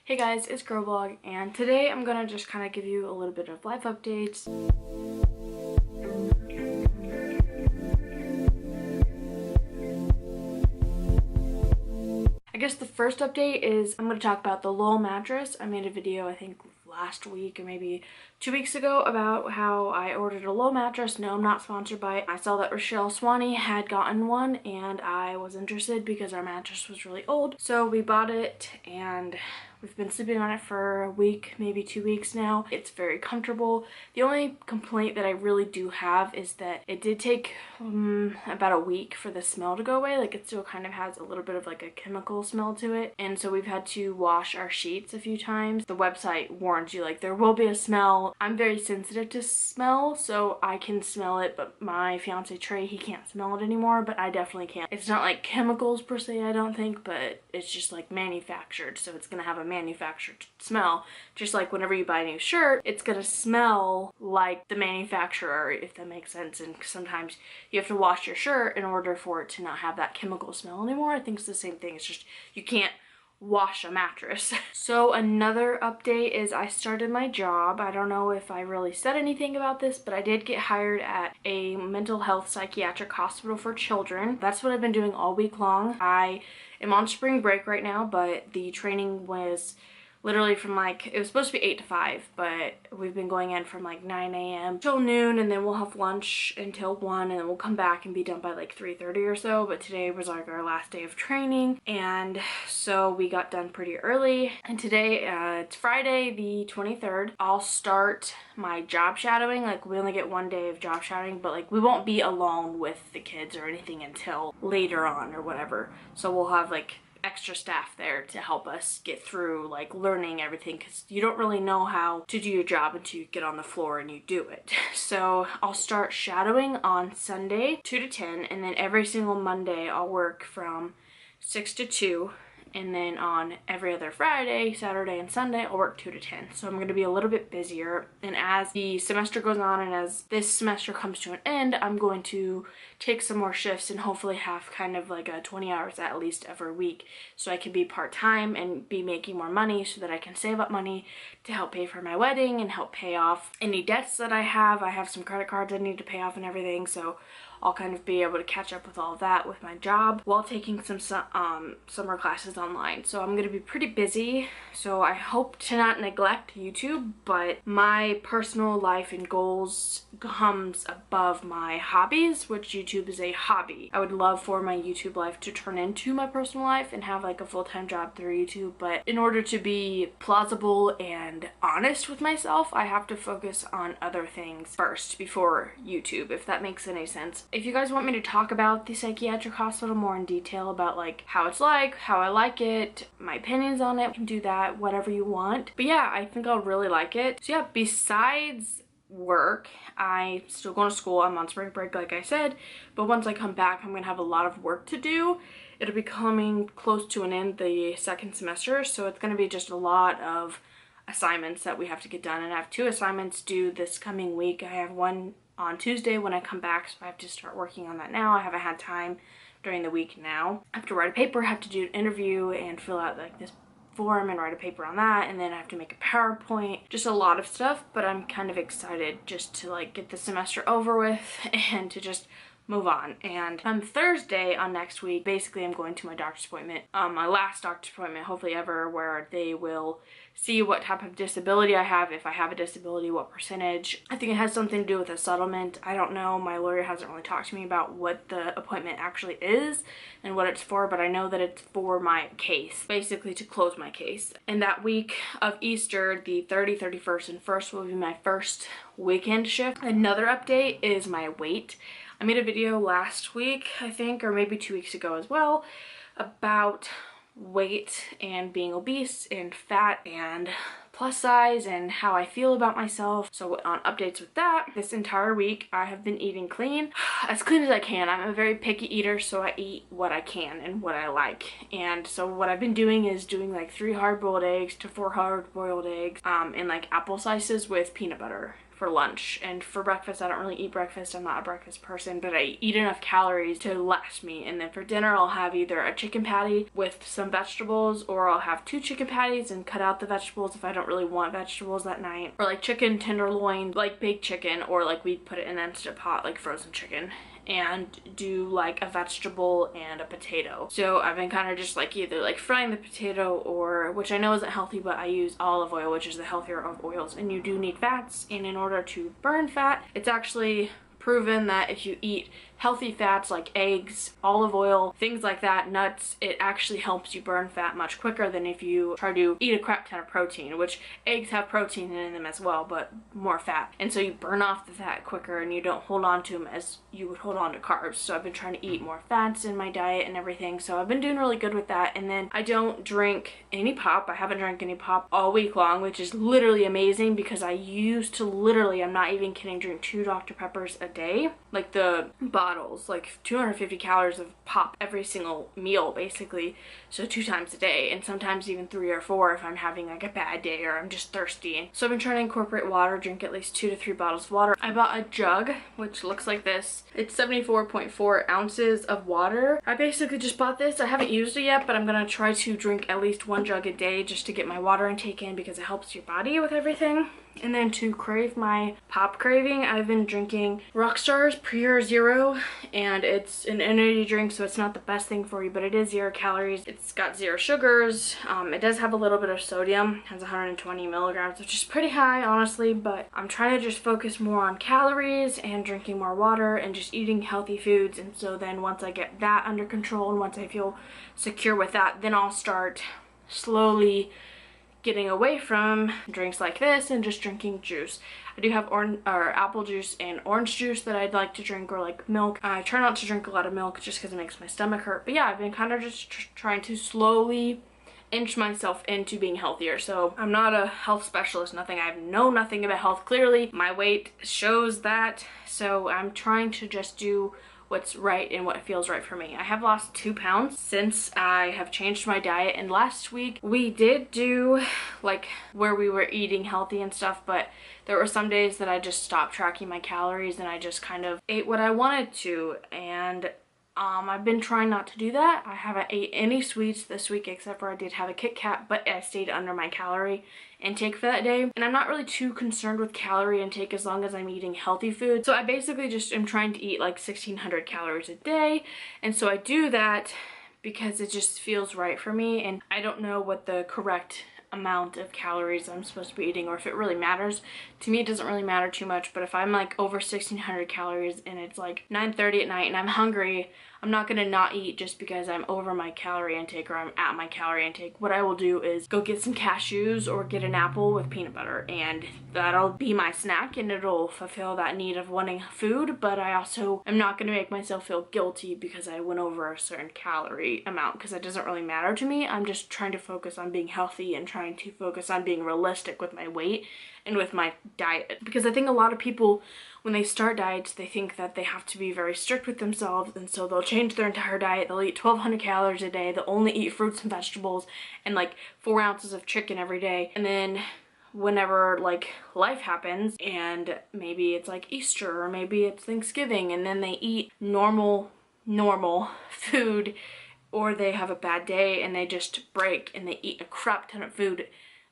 Hey guys, it's Girl Vlog, and today I'm gonna just kind of give you a little bit of life updates. I guess the first update is I'm going to talk about the Lull mattress. I made a video, I think last week or maybe 2 weeks ago, about how I ordered a Lull mattress. No, I'm not sponsored by it. I saw that Rochelle Swanee had gotten one and I was interested because our mattress was really old. So we bought it and we've been sleeping on it for a week, maybe 2 weeks now. It's very comfortable. The only complaint that I really do have is that it did take about a week for the smell to go away. Like, it still kind of has a little bit of like a chemical smell to it. And so we've had to wash our sheets a few times. The website warns you, like, there will be a smell. I'm very sensitive to smell, so I can smell it, but my fiance Trey, he can't smell it anymore, but I definitely can. It's not like chemicals per se, I don't think, but it's just like manufactured, so it's gonna have a manufactured smell. Just like whenever you buy a new shirt, it's gonna smell like the manufacturer, if that makes sense. And sometimes you have to wash your shirt in order for it to not have that chemical smell anymore. I think it's the same thing. It's just you can't wash a mattress. So another update is I started my job. I don't know if I really said anything about this, but I did get hired at a mental health psychiatric hospital for children. That's what I've been doing all week long. I am on spring break right now, but the training was literally from like, it was supposed to be 8 to 5, but we've been going in from like 9 a.m. till noon, and then we'll have lunch until 1, and then we'll come back and be done by like 3:30 or so. But today was like our last day of training, and so we got done pretty early. And today, it's Friday the 23rd. I'll start my job shadowing. Like, we only get 1 day of job shadowing, but like we won't be alone with the kids or anything until later on or whatever. So we'll have like extra staff there to help us get through like learning everything, because you don't really know how to do your job until you get on the floor and you do it. So I'll start shadowing on Sunday 2 to 10, and then every single Monday I'll work from 6 to 2, and then on every other Friday, Saturday, and Sunday I'll work 2 to 10. So I'm going to be a little bit busier, and as the semester goes on and as this semester comes to an end, I'm going to take some more shifts and hopefully have kind of like a 20 hours at least every week, so I can be part-time and be making more money so that I can save up money to help pay for my wedding and help pay off any debts that I have. I have some credit cards I need to pay off and everything, so I'll kind of be able to catch up with all of that with my job while taking some summer classes online. So I'm going to be pretty busy, so I hope to not neglect YouTube, but my personal life and goals comes above my hobbies, which YouTube is a hobby. I would love for my YouTube life to turn into my personal life and have like a full-time job through YouTube, but in order to be plausible and honest with myself, I have to focus on other things first before YouTube, if that makes any sense. If you guys want me to talk about the psychiatric hospital more in detail, about like how it's like, how I like it, my opinions on it, you can do that, whatever you want. But yeah, I think I'll really like it. So yeah, besides work, I still go to school. I'm on spring break, like I said, but once I come back, I'm gonna have a lot of work to do. It'll be coming close to an end, the second semester, so it's gonna be just a lot of assignments that we have to get done, and I have 2 assignments due this coming week. I have one on Tuesday when I come back, so I have to start working on that now. I haven't had time during the week now. I have to write a paper, I have to do an interview and fill out like this form and write a paper on that, and then I have to make a PowerPoint. Just a lot of stuff, but I'm kind of excited just to like get the semester over with and to just move on. And on Thursday on next week, basically I'm going to my doctor's appointment, my last doctor's appointment hopefully ever, where they will see what type of disability I have, if I have a disability, what percentage. I think it has something to do with a settlement. I don't know, my lawyer hasn't really talked to me about what the appointment actually is and what it's for, but I know that it's for my case, basically to close my case. And that week of Easter, the 30th, 31st, and 1st will be my first weekend shift. Another update is my weight. I made a video last week, I think, or maybe 2 weeks ago as well, about weight and being obese and fat and plus size and how I feel about myself. So on updates with that, this entire week I have been eating clean as I can. I'm a very picky eater, so I eat what I can and what I like. And so what I've been doing is doing like 3 hard-boiled eggs to 4 hard-boiled eggs in like apple slices with peanut butter for lunch. And for breakfast, I don't really eat breakfast. I'm not a breakfast person, but I eat enough calories to last me. And then for dinner, I'll have either a chicken patty with some vegetables, or I'll have 2 chicken patties and cut out the vegetables if I don't really want vegetables that night, or like chicken tenderloin, like baked chicken, or like we put it in an Instant Pot, like frozen chicken, and do like a vegetable and a potato. So I've been kind of just like either like frying the potato, or, which I know isn't healthy, but I use olive oil, which is the healthier of oils, and you do need fats, and in order to burn fat, it's actually proven that if you eat healthy fats like eggs, olive oil, things like that, nuts, it actually helps you burn fat much quicker than if you try to eat a crap ton of protein, which eggs have protein in them as well, but more fat. And so you burn off the fat quicker and you don't hold on to them as you would hold on to carbs. So I've been trying to eat more fats in my diet and everything. So I've been doing really good with that. And then I don't drink any pop. I haven't drank any pop all week long, which is literally amazing because I used to literally, I'm not even kidding, drink 2 Dr. Peppers a day. Like the bottles, like 250 calories of pop every single meal basically, so 2 times a day, and sometimes even 3 or 4 if I'm having like a bad day or I'm just thirsty. So I've been trying to incorporate water, drink at least 2 to 3 bottles of water. I bought a jug which looks like this. It's 74.4 ounces of water. I basically just bought this. I haven't used it yet, but I'm gonna try to drink at least 1 jug a day just to get my water intake in, because it helps your body with everything. And then to crave my pop craving, I've been drinking Rockstar's Pure Zero, and it's an energy drink, so it's not the best thing for you, but it is 0 calories. It's got 0 sugars. It does have a little bit of sodium, has 120 milligrams, which is pretty high, honestly, but I'm trying to just focus more on calories and drinking more water and just eating healthy foods. And so then once I get that under control and once I feel secure with that, then I'll start slowly getting away from drinks like this and just drinking juice. I do have apple juice and orange juice that I'd like to drink, or like milk. I try not to drink a lot of milk just because it makes my stomach hurt. But yeah, I've been kind of just trying to slowly inch myself into being healthier. So I'm not a health specialist, nothing. I know nothing about health. Clearly my weight shows that. So I'm trying to just do what's right and what feels right for me. I have lost 2 pounds since I have changed my diet, and last week we did do like where we were eating healthy and stuff, but there were some days that I just stopped tracking my calories and I just kind of ate what I wanted to, and I've been trying not to do that. I haven't ate any sweets this week except for I did have a Kit Kat, but I stayed under my calorie intake for that day. And I'm not really too concerned with calorie intake as long as I'm eating healthy food. So I basically just am trying to eat like 1,600 calories a day. And so I do that because it just feels right for me. And I don't know what the correct amount of calories I'm supposed to be eating, or if it really matters. To me, it doesn't really matter too much, but if I'm like over 1,600 calories and it's like 9:30 at night and I'm hungry, I'm not gonna not eat just because I'm over my calorie intake or I'm at my calorie intake. What I will do is go get some cashews or get an apple with peanut butter, and that'll be my snack and it'll fulfill that need of wanting food. But I also am not gonna make myself feel guilty because I went over a certain calorie amount, because it doesn't really matter to me. I'm just trying to focus on being healthy and trying to focus on being realistic with my weight and with my diet. Because I think a lot of people, when they start diets, they think that they have to be very strict with themselves, and so they'll change their entire diet. They'll eat 1,200 calories a day. They'll only eat fruits and vegetables and like 4 ounces of chicken every day. And then whenever like life happens, and maybe it's like Easter or maybe it's Thanksgiving, and then they eat normal food, or they have a bad day and they just break and they eat a crap ton of food,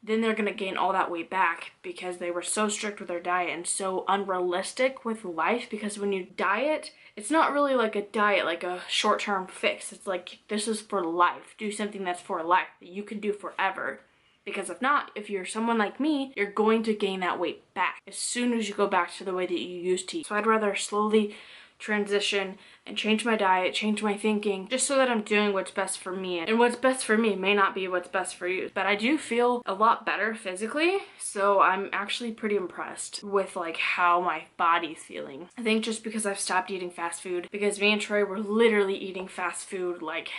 then they're gonna gain all that weight back because they were so strict with their diet and so unrealistic with life. Because when you diet, it's not really like a diet, like a short-term fix. It's like, this is for life. Do something that's for life that you can do forever. Because if not, if you're someone like me, you're going to gain that weight back as soon as you go back to the way that you used to eat. So I'd rather slowly transition and change my diet, change my thinking, just so that I'm doing what's best for me. And what's best for me may not be what's best for you. But I do feel a lot better physically, so I'm actually pretty impressed with like how my body's feeling. I think just because I've stopped eating fast food, because me and Troy were literally eating fast food like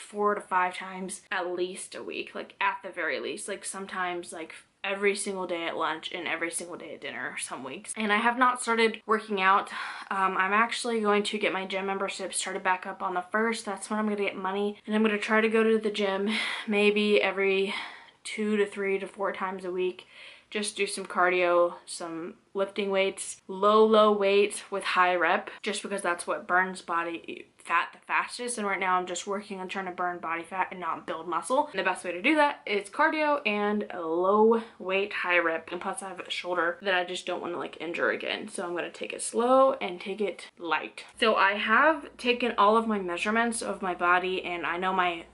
4 to 5 times at least a week, like at the very least, like sometimes like every single day at lunch and every single day at dinner some weeks. And I have not started working out. I'm actually going to get my gym membership started back up on the 1st. That's when I'm going to get money. And I'm going to try to go to the gym maybe every 2 to 3 to 4 times a week. Just do some cardio, some lifting weights, low weight with high rep, just because that's what burns body fat the fastest. And right now I'm just working on trying to burn body fat and not build muscle. And the best way to do that is cardio and a low weight, high rep. And plus I have a shoulder that I just don't want to like injure again. So I'm going to take it slow and take it light. So I have taken all of my measurements of my body and I know my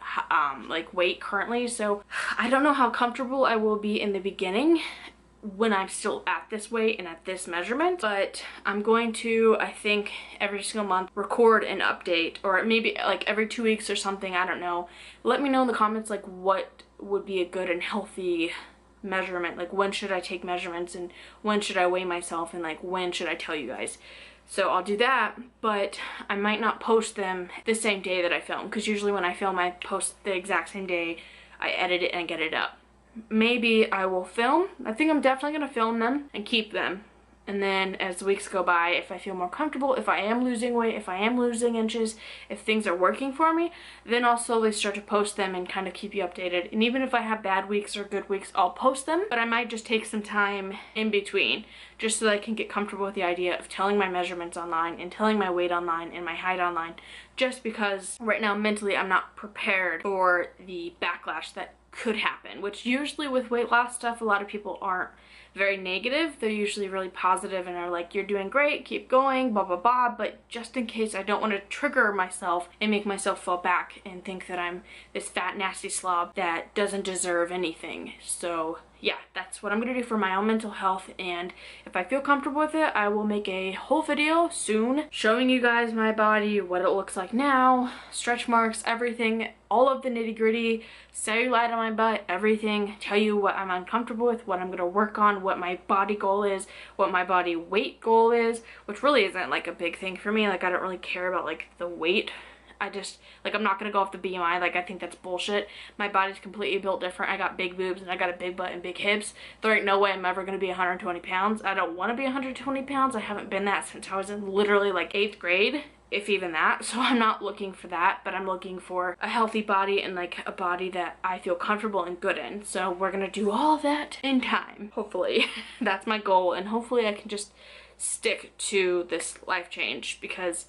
like weight currently. So I don't know how comfortable I will be in the beginning when I'm still at this weight and at this measurement, but I'm going to, I think, every single month record an update, or maybe like every 2 weeks or something. I don't know. Let me know in the comments like what would be a good and healthy measurement, like when should I take measurements and when should I weigh myself and like when should I tell you guys. So I'll do that, but I might not post them the same day that I film, because usually when I film I post the exact same day, I edit it and get it up. Maybe I will film. I think I'm definitely going to film them and keep them. And then as the weeks go by, if I feel more comfortable, if I am losing weight, if I am losing inches, if things are working for me, then I'll slowly start to post them and kind of keep you updated. And even if I have bad weeks or good weeks, I'll post them. But I might just take some time in between just so that I can get comfortable with the idea of telling my measurements online and telling my weight online and my height online. Just because right now mentally I'm not prepared for the backlash that could happen, which usually with weight loss stuff, a lot of people aren't very negative. They're usually really positive and are like, you're doing great, keep going, blah blah blah. But just in case, I don't want to trigger myself and make myself fall back and think that I'm this fat nasty slob that doesn't deserve anything. So yeah, that's what I'm gonna do for my own mental health, and if I feel comfortable with it, I will make a whole video soon showing you guys my body, what it looks like now, stretch marks, everything, all of the nitty-gritty, cellulite on my butt, everything, tell you what I'm uncomfortable with, what I'm gonna work on, what my body goal is, what my body weight goal is, which really isn't like a big thing for me. Like, I don't really care about like the weight. I just, like, I'm not gonna go off the BMI. Like, I think that's bullshit. My body's completely built different. I got big boobs and I got a big butt and big hips. There ain't no way I'm ever gonna be 120 pounds. I don't want to be 120 pounds. I haven't been that since I was in literally like 8th grade, if even that. So I'm not looking for that, but I'm looking for a healthy body and like a body that I feel comfortable and good in. So we're gonna do all that in time, hopefully. That's my goal, and hopefully I can just stick to this life change, because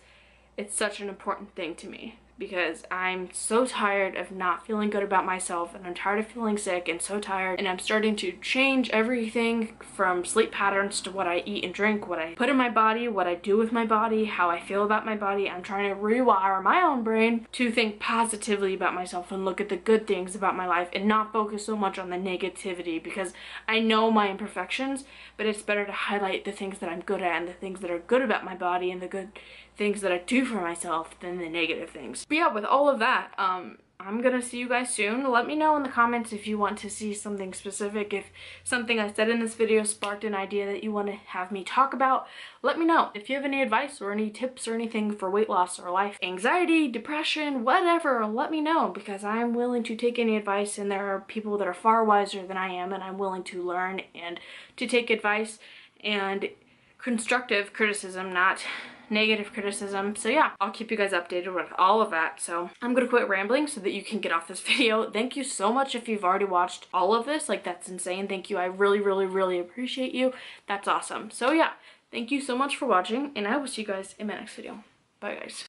it's such an important thing to me, because I'm so tired of not feeling good about myself, and I'm tired of feeling sick and so tired, and I'm starting to change everything from sleep patterns to what I eat and drink, what I put in my body, what I do with my body, how I feel about my body. I'm trying to rewire my own brain to think positively about myself and look at the good things about my life and not focus so much on the negativity, because I know my imperfections, but it's better to highlight the things that I'm good at and the things that are good about my body and the good things that I do for myself than the negative things. But yeah, with all of that, I'm gonna see you guys soon. Let me know in the comments if you want to see something specific, if something I said in this video sparked an idea that you want to have me talk about. Let me know. If you have any advice or any tips or anything for weight loss or life, anxiety, depression, whatever, let me know, because I'm willing to take any advice, and there are people that are far wiser than I am, and I'm willing to learn and to take advice and constructive criticism, not negative criticism. So yeah, I'll keep you guys updated with all of that. So I'm gonna quit rambling so that you can get off this video. Thank you so much if you've already watched all of this. Like, that's insane. Thank you. I really appreciate you. That's awesome. So yeah, thank you so much for watching, and I will see you guys in my next video. Bye guys.